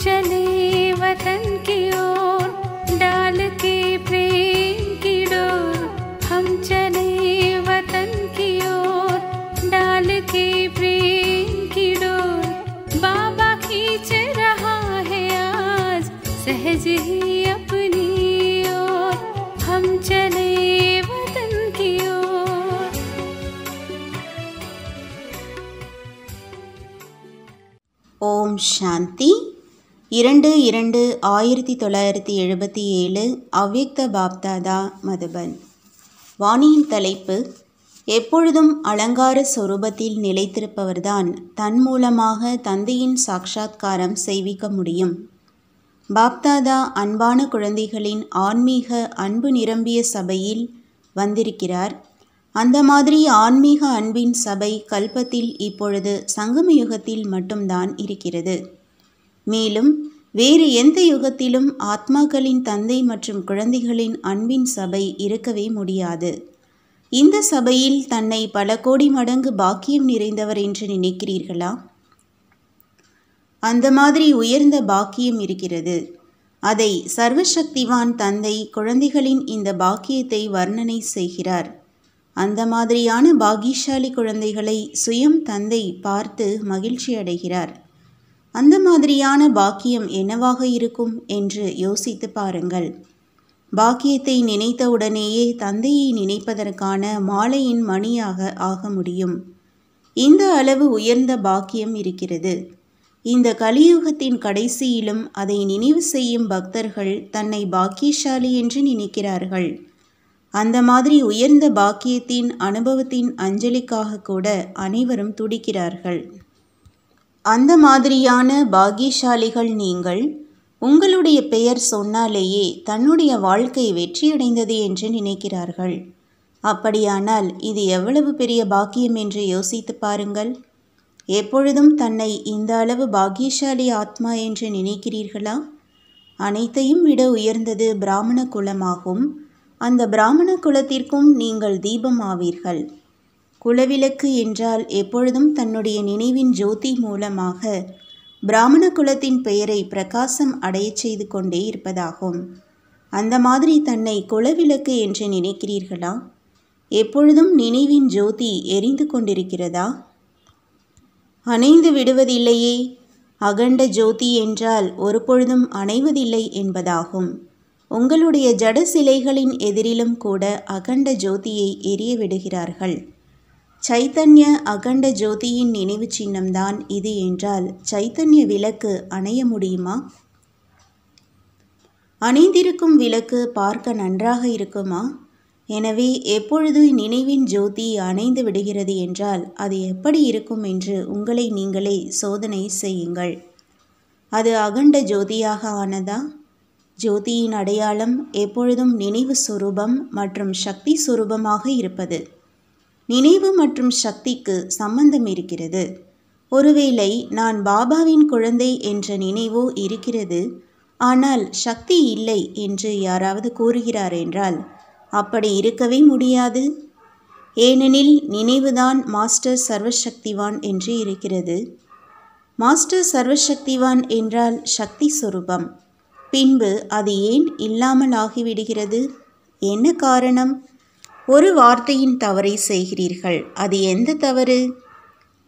चले वतन की ओर डाल के प्रेम की डोर, हम चले वतन की ओर डाल के प्रेम की डोर, बाबा खींच रहा है आज सहज ही अपनी ओर, हम चले वतन की ओर। ஓம் சாந்தி 2/2/1977 அவ்யக்த பாப்தாதா மதுபன். வாணியின் தலைப்பு: எப்பொழுதும் அலங்கார சொரூபத்தில் நிலைத்திருப்பவர்தான் தன் மூலமாக தந்தையின் சாட்சாத்காரம் செய்விக்க முடியும். பாப்தாதா அன்பான குழந்தைகளின் ஆன்மீக அன்பு நிரம்பிய சபையில் வந்திருக்கிறார். அந்த மாதிரி ஆன்மீக அன்பின் சபை கல்பத்தில் இப்பொழுது சங்கம யுகத்தில் மட்டும்தான் இருக்கிறது. மேலும் வேறு எந்த யுகத்திலும் ஆத்மாக்களின் தந்தை மற்றும் குழந்தைகளின் அன்பின் சபை இருக்கவே முடியாது. இந்த சபையில் தன்னை பல கோடி மடங்கு பாக்கியம் நிறைந்தவர் என்று நினைக்கிறீர்களா? அந்த மாதிரி உயர்ந்த பாக்கியம் இருக்கிறது. அதை சர்வசக்திவான் தந்தை குழந்தைகளின் இந்த பாக்கியத்தை வர்ணனை செய்கிறார். அந்த மாதிரியான பாக்கியசாலி குழந்தைகளை சுயம் தந்தை பார்த்து மகிழ்ச்சி அடைகிறார். அந்த மாதிரியான பாக்கியம் என்னவாக இருக்கும் என்று யோசித்து பாருங்கள். பாக்கியத்தை நினைத்தவுடனேயே தந்தையை நினைப்பதற்கான மாலையின் மணியாக ஆக முடியும். இந்த அளவு உயர்ந்த பாக்கியம் இருக்கிறது. இந்த கலியுகத்தின் கடைசியிலும் அதை நினைவு செய்யும் பக்தர்கள் தன்னை பாக்கியசாலி என்று நினைக்கிறார்கள். அந்த மாதிரி உயர்ந்த பாக்கியத்தின் அனுபவத்தின் அஞ்சலிக்காக கூட அனைவரும் துடிக்கிறார்கள். அந்த மாதிரியான பாக்கியசாலிகள் நீங்கள். உங்களுடைய பெயர் சொன்னாலேயே தன்னுடைய வாழ்க்கை வெற்றியடைந்தது என்று நினைக்கிறார்கள். அப்படியானால் இது எவ்வளவு பெரிய பாக்கியம் என்று யோசித்து பாருங்கள். எப்பொழுதும் தன்னை இந்த அளவு பாக்கியசாலி ஆத்மா என்று நினைக்கிறீர்களா? அனைத்தையும் விட உயர்ந்தது பிராமண குலமாகும். அந்த பிராமண குலத்திற்கும் நீங்கள் தீபம் ஆவீர்கள். குலவிளக்கு என்றால் எப்பொழுதும் தன்னுடைய நினைவின் ஜோதி மூலமாக பிராமண குலத்தின் பெயரை பிரகாசம் அடையச் செய்து கொண்டே இருப்பதாகும். அந்த மாதிரி தன்னை குலவிளக்கு என்று நினைக்கிறீர்களா? எப்பொழுதும் நினைவின் ஜோதி எரிந்து கொண்டிருக்கிறதா? அணைந்து விடுவதில்லையே. அகண்ட ஜோதி என்றால் ஒரு பொழுதும் அணைவதில்லை என்பதாகும். உங்களுடைய ஜட சிலைகளின் எதிரிலும் கூட அகண்ட ஜோதியை எரிய விடுகிறார்கள். சைத்தன்ய அகண்ட ஜோதியின் நினைவு சின்னம்தான் இது என்றால் சைத்தன்ய விளக்கு அணைய முடியுமா? அணைந்திருக்கும் விளக்கு பார்க்க நன்றாக இருக்குமா? எனவே எப்பொழுது நினைவின் ஜோதி அணைந்து விடுகிறது என்றால் அது எப்படி இருக்கும் என்று உங்களை நீங்களே சோதனை செய்யுங்கள். அது அகண்ட ஜோதியாக ஆனதா? ஜோதியின் அடையாளம் எப்பொழுதும் நினைவு சுரூபம் மற்றும் சக்தி சுரூபமாக இருப்பது. நினைவு மற்றும் சக்திக்கு சம்பந்தம் இருக்கிறது. ஒருவேளை நான் பாபாவின் குழந்தை என்ற நினைவோ இருக்கிறது, ஆனால் சக்தி இல்லை என்று யாராவது கூறுகிறார் என்றால் அப்படி இருக்கவே முடியாது. ஏனெனில் நினைவுதான் மாஸ்டர் சர்வசக்திவான் என்று இருக்கிறது. மாஸ்டர் சர்வசக்திவான் என்றால் சக்தி சொரூபம். பின்பு அது ஏன் இல்லாமல் ஆகிவிடுகிறது? என்ன காரணம்? ஒரு வார்த்தையின் தவறை செய்கிறீர்கள். அது எந்த தவறு?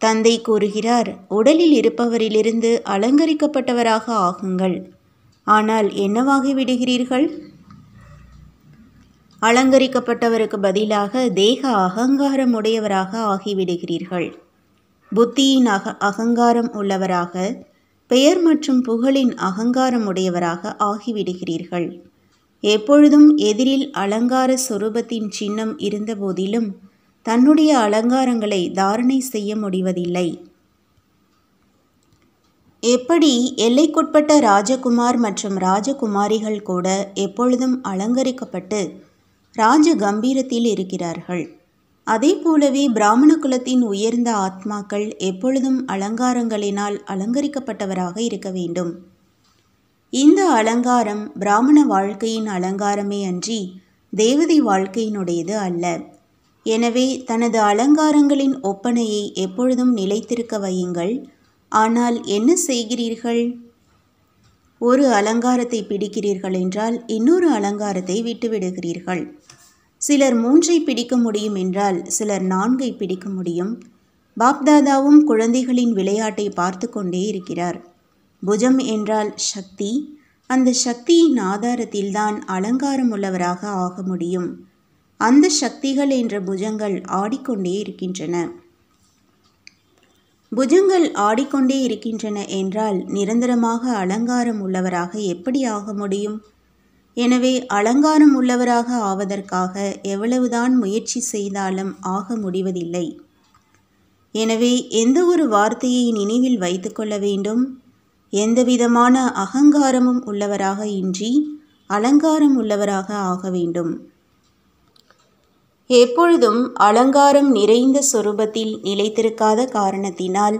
தந்தை கூறுகிறார், உடலில் இருப்பவரிலிருந்து அலங்கரிக்கப்பட்டவராக ஆகுங்கள். ஆனால் என்னவாகி விடுகிறீர்கள்? அலங்கரிக்கப்பட்டவருக்கு பதிலாக தேக அகங்காரம் உடையவராக ஆகிவிடுகிறீர்கள். புத்தியின் அகங்காரம் உள்ளவராக, பெயர் மற்றும் புகழின் அகங்காரம் உடையவராக ஆகிவிடுகிறீர்கள். எப்பொழுதும் எதிரில் அலங்கார சொரூபத்தின் சின்னம் இருந்தபோதிலும் தன்னுடைய அலங்காரங்களை தாரணை செய்ய முடிவதில்லை. எப்படி எல்லைக்குட்பட்ட ராஜகுமார் மற்றும் ராஜகுமாரிகள் கூட எப்பொழுதும் அலங்கரிக்கப்பட்டு ராஜ கம்பீரத்தில் இருக்கிறார்கள். அதே போலவே பிராமண குலத்தின் உயர்ந்த ஆத்மாக்கள் எப்பொழுதும் அலங்காரங்களினால் அலங்கரிக்கப்பட்டவராக இருக்க வேண்டும். இந்த அலங்காரம் பிராமண வாழ்க்கையின் அலங்காரமே அன்றி தேவதை வாழ்க்கையினுடையது அல்ல. எனவே தனது அலங்காரங்களின் ஒப்பனையை எப்பொழுதும் நிலைத்திருக்க வையுங்கள். ஆனால் என்ன செய்கிறீர்கள்? ஒரு அலங்காரத்தை பிடிக்கிறீர்கள் என்றால் இன்னொரு அலங்காரத்தை விட்டுவிடுகிறீர்கள். சிலர் 3ஐ பிடிக்க முடியும் என்றால் சிலர் 4ஐ பிடிக்க முடியும். பாப்தாதாவும் குழந்தைகளின் விளையாட்டை பார்த்து கொண்டே இருக்கிறார். புஜம் என்றால் சக்தி. அந்த சக்தியின் ஆதாரத்தில்தான் அலங்காரம் உள்ளவராக ஆக முடியும். அந்த சக்திகள் என்ற புஜங்கள் ஆடிக்கொண்டே இருக்கின்றன. புஜங்கள் ஆடிக்கொண்டே இருக்கின்றன என்றால் நிரந்தரமாக அலங்காரம் உள்ளவராக எப்படி ஆக முடியும்? எனவே அலங்காரம் உள்ளவராக ஆவதற்காக எவ்வளவுதான் முயற்சி செய்தாலும் ஆக முடிவதில்லை. எனவே எந்த ஒரு வார்த்தையை நினைவில் வைத்துக்கொள்ள வேண்டும்? எந்தவிதமான அகங்காரமும் உள்ளவராக இன்றி அலங்காரம் உள்ளவராக ஆக வேண்டும். எப்பொழுதும் அலங்காரம் நிறைந்த சொரூபத்தில் நிலைத்திருக்காத காரணத்தினால்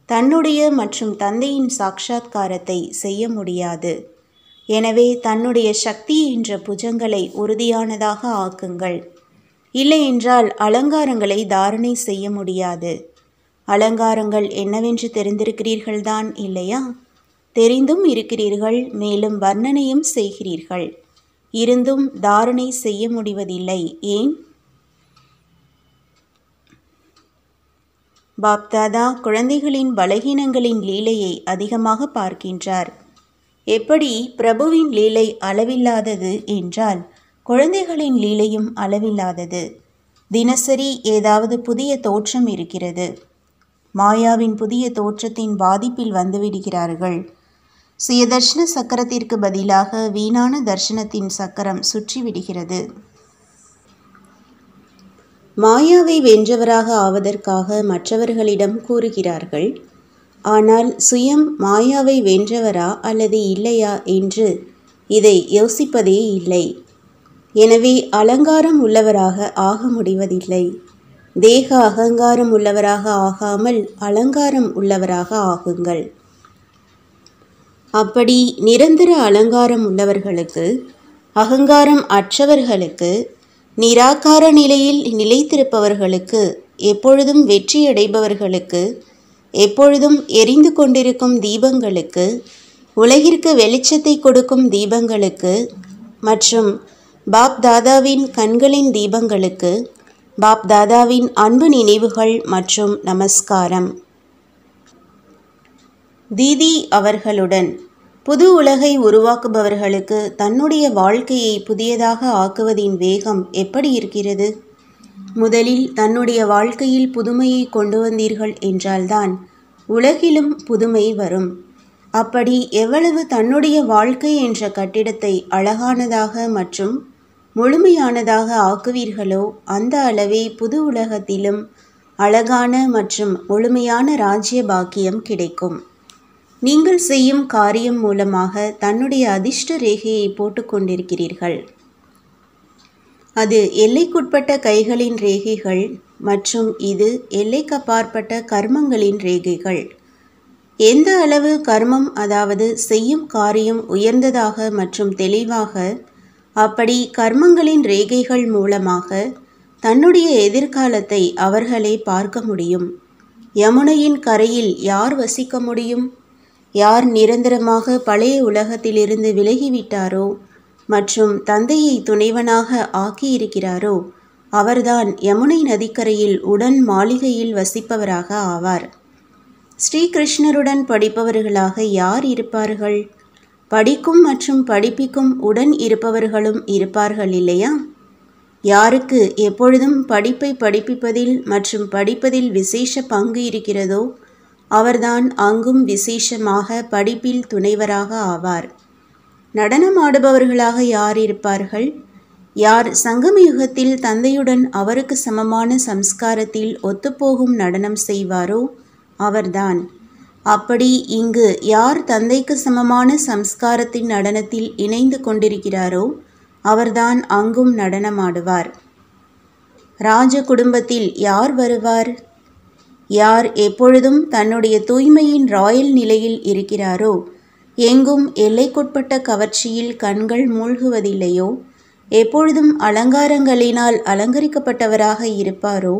தன்னுடைய மற்றும் தந்தையின் சாட்சாத்காரத்தை செய்ய முடியாது. எனவே தன்னுடைய சக்தி என்ற புஜங்களை உறுதியானதாக ஆக்குங்கள். இல்லையென்றால் அலங்காரங்களை தாரணை செய்ய முடியாது. அலங்காரங்கள் என்னவென்று தெரிந்திருக்கிறீர்கள்தான் இல்லையா? தெரிந்தும் இருக்கிறீர்கள், மேலும் வர்ணனையும் செய்கிறீர்கள். இருந்தும் தாரணை செய்ய முடிவதில்லை. ஏன்? பாப்தாதா குழந்தைகளின் பலகீனங்களின் லீலையை அதிகமாக பார்க்கின்றார். எப்படி பிரபுவின் லீலை அளவில்லாதது என்றால் குழந்தைகளின் லீலையும் அளவில்லாதது. தினசரி ஏதாவது புதிய தோற்றம் இருக்கிறது. மாயாவின் புதிய தோற்றத்தின் பாதிப்பில் வந்துவிடுகிறார்கள். சுயதர்ஷன சக்கரத்திற்கு பதிலாக வீணான தர்ஷனத்தின் சக்கரம் சுற்றிவிடுகிறது. மாயாவை வென்றவராக ஆவதற்காக மற்றவர்களிடம் கூறுகிறார்கள். ஆனால் சுயம் மாயாவை வென்றவரா அல்லது இல்லையா என்று இதை யோசிப்பதே இல்லை. எனவே அலங்காரம் உள்ளவராக ஆக முடிவதில்லை. தேக அகங்காரம் உள்ளவராக ஆகாமல் அலங்காரம் உள்ளவராக ஆகுங்கள். அப்படி நிரந்தர அலங்காரம் உள்ளவர்களுக்கு, அகங்காரம் அற்றவர்களுக்கு, நிராகார நிலையில் நிலைத்திருப்பவர்களுக்கு, எப்பொழுதும் வெற்றியடைபவர்களுக்கு, எப்பொழுதும் எரிந்து கொண்டிருக்கும் தீபங்களுக்கு, உலகிற்கு வெளிச்சத்தை கொடுக்கும் தீபங்களுக்கு மற்றும் பாப் தாதாவின் கண்களின் தீபங்களுக்கு பாப் தாதாவின் அன்பு நினைவுகள் மற்றும் நமஸ்காரம். தீதி அவர்களுடன் புது உலகை உருவாக்குபவர்களுக்கு தன்னுடைய வாழ்க்கையை புதியதாக ஆக்குவதின் வேகம் எப்படி இருக்கிறது? முதலில் தன்னுடைய வாழ்க்கையில் புதுமையை கொண்டு வந்தீர்கள் என்றால்தான் உலகிலும் புதுமை வரும். அப்படி எவ்வளவு தன்னுடைய வாழ்க்கை என்ற கட்டிடத்தை அழகானதாக மற்றும் முழுமையானதாக ஆக்குவீர்களோ அந்த அளவே புது உலகத்திலும் அழகான மற்றும் முழுமையான ராஜ்ய பாக்கியம் கிடைக்கும். நீங்கள் செய்யும் காரியம் மூலமாக தன்னுடைய அதிர்ஷ்ட ரேகையை போட்டுக்கொண்டிருக்கிறீர்கள். அது எல்லைக்குட்பட்ட கைகளின் ரேகைகள் மற்றும் இது எல்லைக்கப்பாற்பட்ட கர்மங்களின் ரேகைகள். எந்த அளவு கர்மம், அதாவது செய்யும் காரியம் உயர்ந்ததாக மற்றும் தெளிவாக, அப்படி கர்மங்களின் ரேகைகள் மூலமாக தன்னுடைய எதிர்காலத்தை அவர்களே பார்க்க முடியும். யமுனையின் கரையில் யார் வசிக்க முடியும்? யார் நிரந்தரமாக பழைய உலகத்திலிருந்து விலகிவிட்டாரோ மற்றும் தந்தையை துணைவனாக ஆக்கியிருக்கிறாரோ அவர்தான் யமுனை நதிக்கரையில் உடன் மாளிகையில் வசிப்பவராக ஆவார். ஸ்ரீகிருஷ்ணருடன் படிப்பவர்களாக யார் இருப்பார்கள்? படிக்கும் மற்றும் படிப்பிக்கும் உடன் இருப்பவர்களும் இருப்பார்கள் இல்லையா? யாருக்கு எப்பொழுதும் படிப்பை படிப்பிப்பதில் மற்றும் படிப்பதில் விசேஷ பங்கு இருக்கிறதோ அவர்தான் அங்கும் விசேஷமாக படிப்பில் துணைவராக ஆவார். நடனமாடுபவர்களாக யார் இருப்பார்கள்? யார் சங்கமயுகத்தில் தந்தையுடன் அவருக்கு சமமான சம்ஸ்காரத்தில் ஒத்துப்போகும் நடனம் செய்வாரோ அவர்தான். அப்படி இங்கு யார் தந்தைக்கு சமமான சம்ஸ்காரத்தின் நடனத்தில் இணைந்து கொண்டிருக்கிறாரோ அவர்தான் அங்கும் நடனமாடுவார். ராஜ குடும்பத்தில் யார் வருவார்? யார் எப்பொழுதும் தன்னுடைய தூய்மையின் ராயல் நிலையில் இருக்கிறாரோ, எங்கும் எல்லைக்குட்பட்ட கவர்ச்சியில் கண்கள் மூழ்குவதில்லையோ, எப்பொழுதும் அலங்காரங்களினால் அலங்கரிக்கப்பட்டவராக இருப்பாரோ,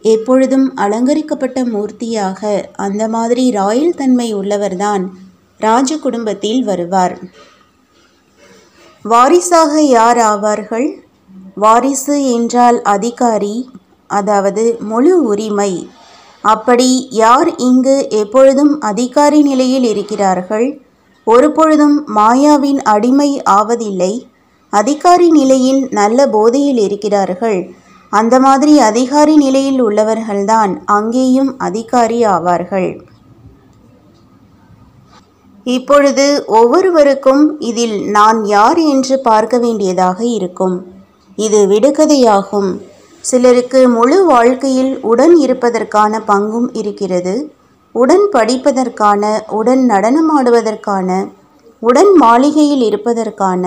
எப்பொழுதும் அலங்கரிக்கப்பட்ட மூர்த்தியாக அந்த மாதிரி ராயல் தன்மை உள்ளவர்தான் ராஜ குடும்பத்தில் வருவார். வாரிசாக யார் ஆவார்கள்? வாரிசு என்றால் அதிகாரி, அதாவது முழு உரிமை. அப்படி யார் இங்கு எப்பொழுதும் அதிகாரி நிலையில் இருக்கிறார்கள், ஒரு பொழுதும் மாயாவின் அடிமை ஆவதில்லை, அதிகாரி நிலையில் நல்ல போதையில் இருக்கிறார்கள், அந்த மாதிரி அதிகாரி நிலையில் உள்ளவர்கள்தான் அங்கேயும் அதிகாரி ஆவார்கள். இப்பொழுது ஒவ்வொருவருக்கும் இதில் நான் யார் என்று பார்க்க வேண்டியதாக இருக்கும். இது விடுகதையாகும். சிலருக்கு முழு வாழ்க்கையில் உடன் இருப்பதற்கான பங்கும் இருக்கிறது, உடன் படிப்பதற்கான, உடன் நடனமாடுவதற்கான, உடன் மாளிகையில் இருப்பதற்கான,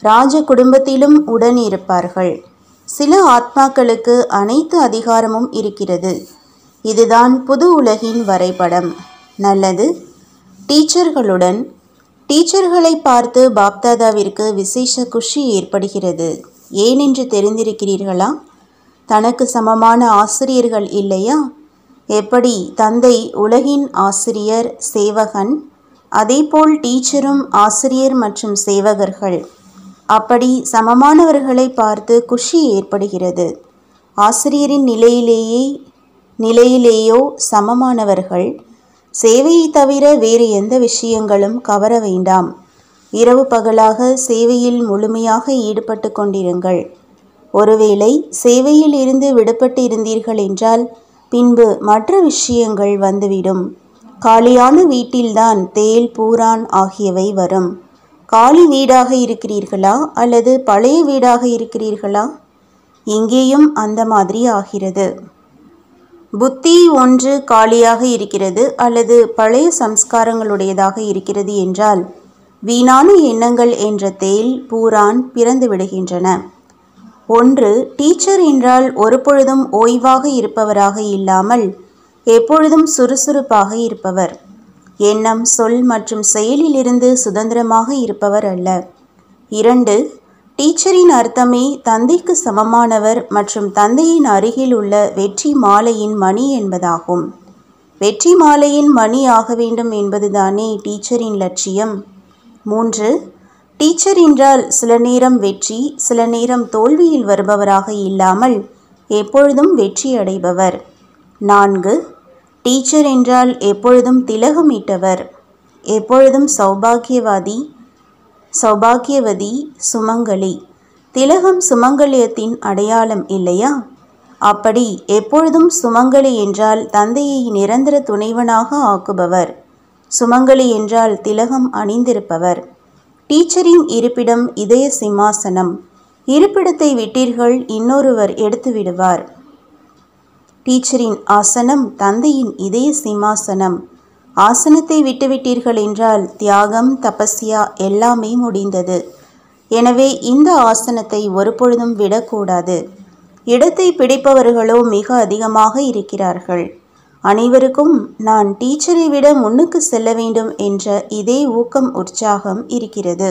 ராஜ குடும்பத்திலும் உடன் இருப்பார்கள். சில ஆத்மாக்களுக்கு அனைத்து அதிகாரமும் இருக்கிறது. இதுதான் புது உலகின் வரைபடம். நல்லது. டீச்சர்களை பார்த்து பாப்தாதாவிற்கு விசேஷ குஷி ஏற்படுகிறது. ஏனென்று தெரிந்திருக்கிறீர்களா? தனக்கு சமமான ஆசிரியர்கள் இல்லையா? எப்படி தந்தை உலகின் ஆசிரியர், சேவகன், அதேபோல் டீச்சரும் ஆசிரியர் மற்றும் சேவகர்கள். அப்படி சமமானவர்களை பார்த்து குஷி ஏற்படுகிறது. ஆசிரியரின் நிலையிலேயோ சமமானவர்கள். சேவையை தவிர வேறு எந்த விஷயங்களும் கவர வேண்டாம். இரவு பகலாக சேவையில் முழுமையாக ஈடுபட்டு கொண்டிருங்கள். ஒருவேளை சேவையில் இருந்து விடுபட்டு இருந்தீர்கள் என்றால் பின்பு மற்ற விஷயங்கள் வந்துவிடும். காலியான வீட்டில்தான் தேல், பூரான் ஆகியவை வரும். காலி வீடாக இருக்கிறீர்களா அல்லது பழைய வீடாக இருக்கிறீர்களா? இங்கேயும் அந்த மாதிரி ஆகிறது. புத்தி ஒன்று காலியாக இருக்கிறது அல்லது பழைய சம்ஸ்காரங்களுடையதாக இருக்கிறது என்றால் வீணான எண்ணங்கள் என்ற தேல், பூரான் பிறந்து விடுகின்றன. ஒன்று டீச்சர் என்றால் ஒரு பொழுதும் ஓய்வாக இருப்பவராக இல்லாமல் எப்பொழுதும் சுறுசுறுப்பாக இருப்பவர். எண்ணம், சொல் மற்றும் செயலிலிருந்து சுதந்திரமாக இருப்பவர் அல்ல. 2 டீச்சரின் அர்த்தமே தந்தைக்கு சமமானவர் மற்றும் தந்தையின் அருகில் உள்ள வெற்றி மாலையின் மணி என்பதாகும். வெற்றி மாலையின் மணி ஆக வேண்டும் என்பதுதானே டீச்சரின் லட்சியம். 3 டீச்சர் என்றால் சில நேரம் வெற்றி, சில நேரம் தோல்வியில் வருபவராக இல்லாமல் எப்பொழுதும் வெற்றி அடைபவர். 4 டீச்சர் என்றால் எப்பொழுதும் திலகமிட்டவர், எப்பொழுதும் சௌபாகியவதி, சுமங்கலி. திலகம் சுமங்கலியத்தின் அடையாளம் இல்லையா? அப்படி எப்பொழுதும் சுமங்கலி என்றால் தந்தையை நிரந்தர துணைவனாக ஆக்குபவர். சுமங்கலி என்றால் திலகம் அணிந்திருப்பவர். டீச்சரின் இருப்பிடம் இதய சிம்மாசனம். இருப்பிடத்தை விட்டீர்கள், இன்னொருவர் எடுத்து விடுவார். டீச்சரின் ஆசனம் தந்தையின் இதய சிம்மாசனம். ஆசனத்தை விட்டுவிட்டீர்கள் என்றால் தியாகம், தபஸ்யா எல்லாமே முடிந்தது. எனவே இந்த ஆசனத்தை ஒருபொழுதும் விடக்கூடாது. இடத்தை பிடிப்பவர்களோ மிக அதிகமாக இருக்கிறார்கள். அனைவருக்கும் நான் டீச்சரை விட முன்னுக்கு செல்ல வேண்டும் என்ற இதே ஊக்கம், உற்சாகம் இருக்கிறது.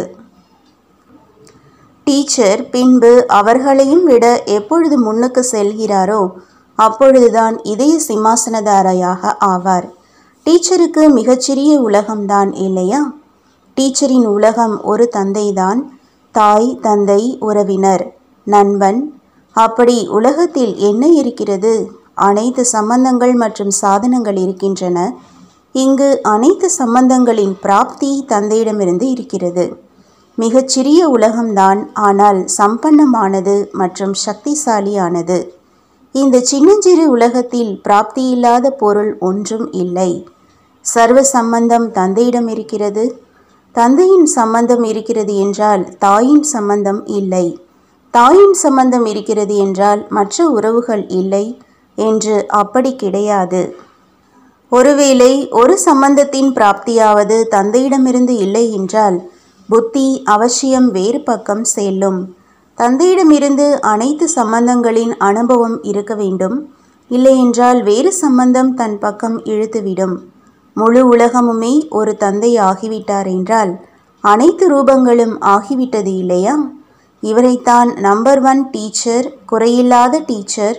டீச்சர் பின்பு அவர்களையும் விட எப்பொழுது முன்னுக்கு செல்கிறாரோ அப்பொழுதுதான் இதய சிம்மாசனதாரையாக ஆவார். டீச்சருக்கு மிகச்சிறிய உலகம்தான் இல்லையா? டீச்சரின் உலகம் ஒரு தந்தைதான். தாய், தந்தை, உறவினர், நண்பன். அப்படி உலகத்தில் என்ன இருக்கிறது? அனைத்து சம்பந்தங்கள் மற்றும் சாதனங்கள் இருக்கின்றன. இங்கு அனைத்து சம்பந்தங்களின் பிராப்தி தந்தையிடமிருந்து இருக்கிறது. மிகச்சிறிய உலகம்தான், ஆனால் சம்பன்னமானது மற்றும் சக்திசாலியானது. இந்த சின்னஞ்சிறு உலகத்தில் பிராப்தியில்லாத பொருள் ஒன்றும் இல்லை. சர்வ சம்பந்தம் தந்தையிடம் இருக்கிறது. தந்தையின் சம்பந்தம் இருக்கிறது என்றால் தாயின் சம்பந்தம் இல்லை. தாயின் சம்பந்தம் இருக்கிறது என்றால் மற்ற உறவுகள் இல்லை என்று அப்படி கிடையாது. ஒருவேளை ஒரு சம்பந்தத்தின் பிராப்தியாவது தந்தையிடமிருந்து இல்லை என்றால் புத்தி அவசியம் வேறு பக்கம் செல்லும். தந்தையிடமிருந்து அனைத்து சம்பந்தங்களின் அனுபவம் இருக்க வேண்டும். இல்லையென்றால் வேறு சம்பந்தம் தன் பக்கம் இழுத்துவிடும். முழு உலகமுமே ஒரு தந்தை ஆகிவிட்டார் என்றால் அனைத்து ரூபங்களும் ஆகிவிட்டது இல்லையா? இவரைத்தான் நம்பர் 1 டீச்சர், குறையில்லாத டீச்சர்,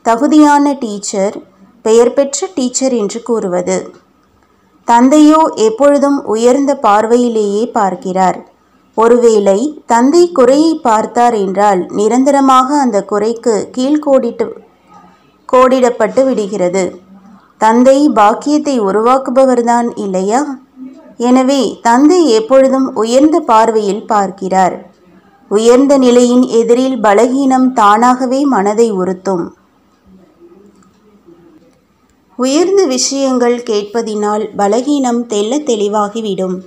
தகுதியான டீச்சர், பெயர் பெற்ற டீச்சர் என்று கூறுவது. தந்தையோ எப்பொழுதும் உயர்ந்த பார்வையிலேயே பார்க்கிறார். ஒருவேளை தந்தை குறையை பார்த்தார் என்றால் நிரந்தரமாக அந்த குறைக்கு கோடிடப்பட்டு விடுகிறது. தந்தை பாக்கியத்தை உருவாக்குபவர்தான் இல்லையா? எனவே தந்தை எப்பொழுதும் உயர்ந்த பார்வையில் பார்க்கிறார். உயர்ந்த நிலையின் எதிரில் பலகீனம் தானாகவே மனதை உறுத்தும். உயர்ந்த விஷயங்கள் கேட்பதினால் பலகீனம் தெள்ளத் தெளிவாகிவிடும்.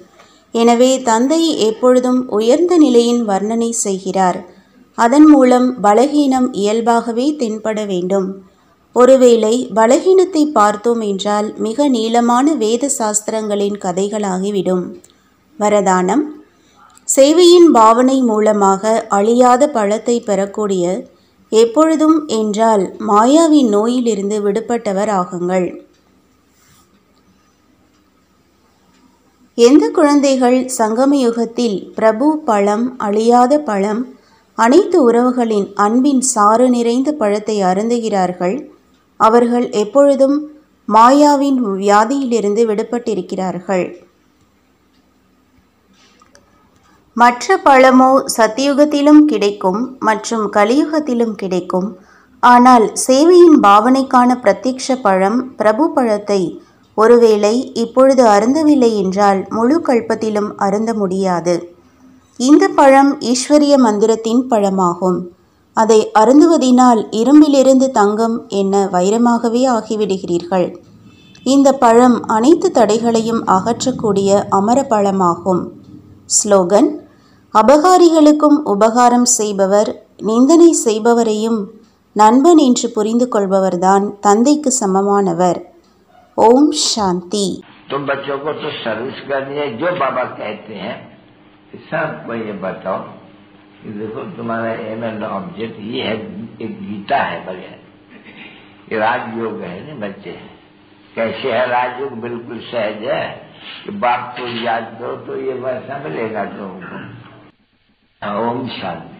எனவே தந்தை எப்பொழுதும் உயர்ந்த நிலையின் வர்ணனை செய்கிறார். அதன் மூலம் பலகீனம் இயல்பாகவே தென்பட வேண்டும். ஒருவேளை பலகீனத்தை பார்த்தோம் என்றால் மிக நீளமான வேத சாஸ்திரங்களின் கதைகளாகிவிடும். வரதானம்: சேவையின் பாவனை மூலமாக அழியாத பழத்தை பெறக்கூடிய எப்பொழுதும் என்றால் மாயாவின் நோயிலிருந்து விடுபட்டவர் ஆகுங்கள். எந்த குழந்தைகள் சங்கம யுகத்தில் பிரபு பழம், அழியாத பழம், அனைத்து உறவுகளின் அன்பின் சாறு நிறைந்த பழத்தை அருந்துகிறார்கள், அவர்கள் எப்பொழுதும் மாயாவின் வியாதியிலிருந்து விடுபட்டிருக்கிறார்கள். மற்ற பழமோ சத்தியுகத்திலும் கிடைக்கும் மற்றும் கலியுகத்திலும் கிடைக்கும். ஆனால் சேவையின் பாவனைக்கான பிரத்யக்ஷ பழம் பிரபு பழத்தை ஒருவேளை இப்பொழுது அருந்தவில்லை என்றால் முழு கல்பத்திலும் அருந்த முடியாது. இந்த பழம் ஈஸ்வரிய மந்திரத்தின் பழமாகும். அதை அருந்துவதினால் இரும்பிலிருந்து தங்கம் என்ன வைரமாகவே ஆகிவிடுகிறீர்கள். இந்த பழம் அனைத்து தடைகளையும் அகற்றக்கூடிய அமர பழமாகும். ஸ்லோகன்: அபகாரிகளுக்கும் உபகாரம் செய்பவர், நிந்தனை செய்பவரையும் நண்பன் என்று புரிந்து கொள்பவர்தான் தந்தைக்கு சமமானவர். ஓம் சாந்தி. तुम बच्चों को तो सर्विस करनी है, जो बाबा कहते हैं सबको ये बताओ कि देखो तुम्हारा एम एंड ऑब्जेक्ट ये है, एक गीता है बढ़िया, ये राजयोग है ना बच्चे। कैसे है राजयोग? बिल्कुल सहज है कि बाप को याद करो तो ये वैसा मिलेगा तुमको। ओम शांति।